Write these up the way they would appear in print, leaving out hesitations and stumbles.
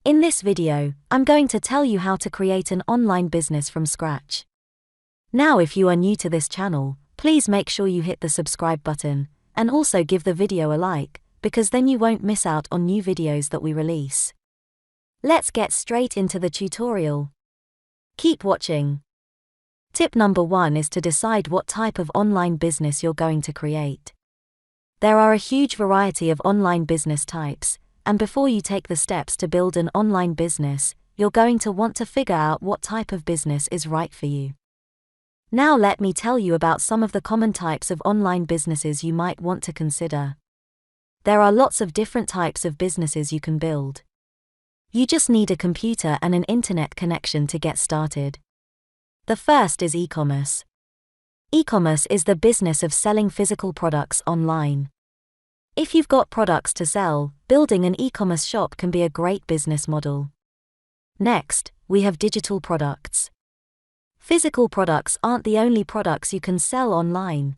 In this video, I'm going to tell you how to create an online business from scratch. Now, if you are new to this channel, please make sure you hit the subscribe button, and also give the video a like, because then you won't miss out on new videos that we release. Let's get straight into the tutorial. Keep watching. Tip number 1 is to decide what type of online business you're going to create. There are a huge variety of online business types, and before you take the steps to build an online business, you're going to want to figure out what type of business is right for you. Now let me tell you about some of the common types of online businesses you might want to consider. There are lots of different types of businesses you can build. You just need a computer and an internet connection to get started. The first is e-commerce. E-commerce is the business of selling physical products online. If you've got products to sell, building an e-commerce shop can be a great business model. Next, we have digital products. Physical products aren't the only products you can sell online.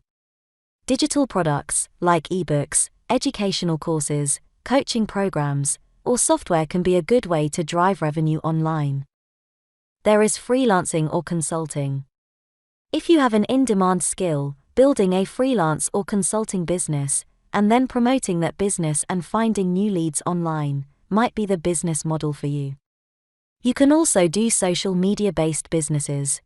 Digital products, like ebooks, educational courses, coaching programs, or software can be a good way to drive revenue online. There is freelancing or consulting. If you have an in-demand skill, building a freelance or consulting business, and then promoting that business and finding new leads online, might be the business model for you. You can also do social media-based businesses.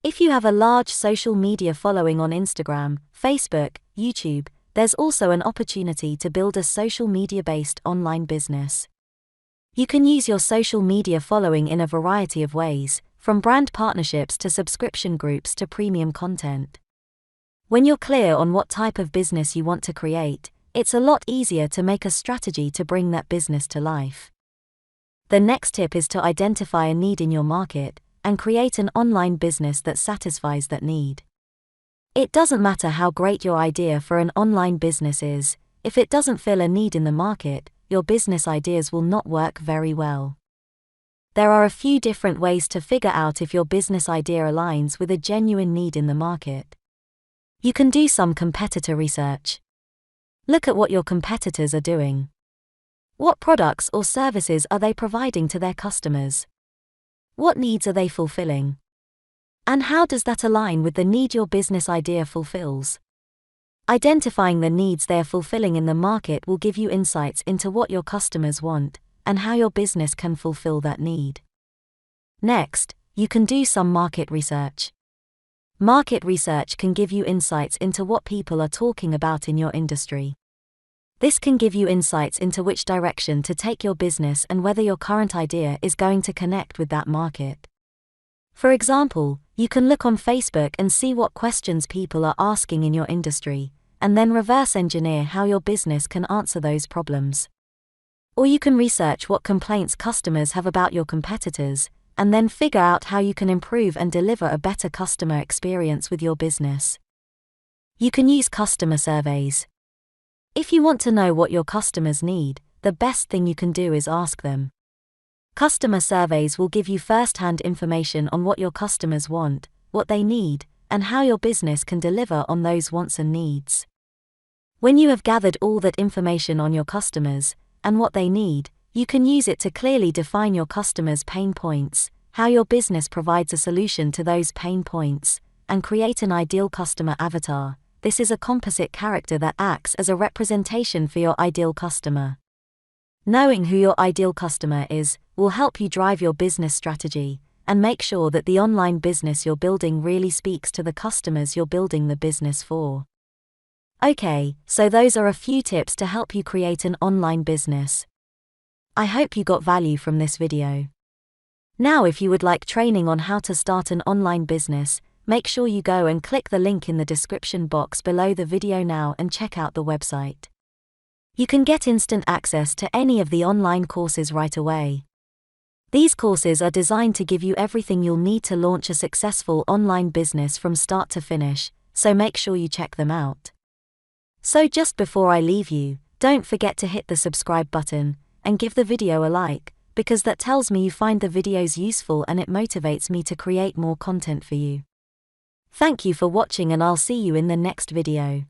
If you have a large social media following on Instagram, Facebook, YouTube, there's also an opportunity to build a social media-based online business. You can use your social media following in a variety of ways, from brand partnerships to subscription groups to premium content. When you're clear on what type of business you want to create, it's a lot easier to make a strategy to bring that business to life. The next tip is to identify a need in your market and create an online business that satisfies that need. It doesn't matter how great your idea for an online business is, if it doesn't fill a need in the market, your business ideas will not work very well. There are a few different ways to figure out if your business idea aligns with a genuine need in the market. You can do some competitor research. Look at what your competitors are doing. What products or services are they providing to their customers? What needs are they fulfilling? And how does that align with the need your business idea fulfills? Identifying the needs they are fulfilling in the market will give you insights into what your customers want and how your business can fulfill that need. Next, you can do some market research. Market research can give you insights into what people are talking about in your industry. This can give you insights into which direction to take your business and whether your current idea is going to connect with that market. For example, you can look on Facebook and see what questions people are asking in your industry, and then reverse engineer how your business can answer those problems. Or you can research what complaints customers have about your competitors, and then figure out how you can improve and deliver a better customer experience with your business. You can use customer surveys. If you want to know what your customers need, the best thing you can do is ask them. Customer surveys will give you first-hand information on what your customers want, what they need, and how your business can deliver on those wants and needs. When you have gathered all that information on your customers, and what they need, you can use it to clearly define your customers' pain points, how your business provides a solution to those pain points, and create an ideal customer avatar. This is a composite character that acts as a representation for your ideal customer. Knowing who your ideal customer is will help you drive your business strategy and make sure that the online business you're building really speaks to the customers you're building the business for. Okay, so those are a few tips to help you create an online business. I hope you got value from this video. Now, if you would like training on how to start an online business, make sure you go and click the link in the description box below the video now and check out the website. You can get instant access to any of the online courses right away. These courses are designed to give you everything you'll need to launch a successful online business from start to finish, so make sure you check them out. So just before I leave you, don't forget to hit the subscribe button and give the video a like, because that tells me you find the videos useful and it motivates me to create more content for you. Thank you for watching, and I'll see you in the next video.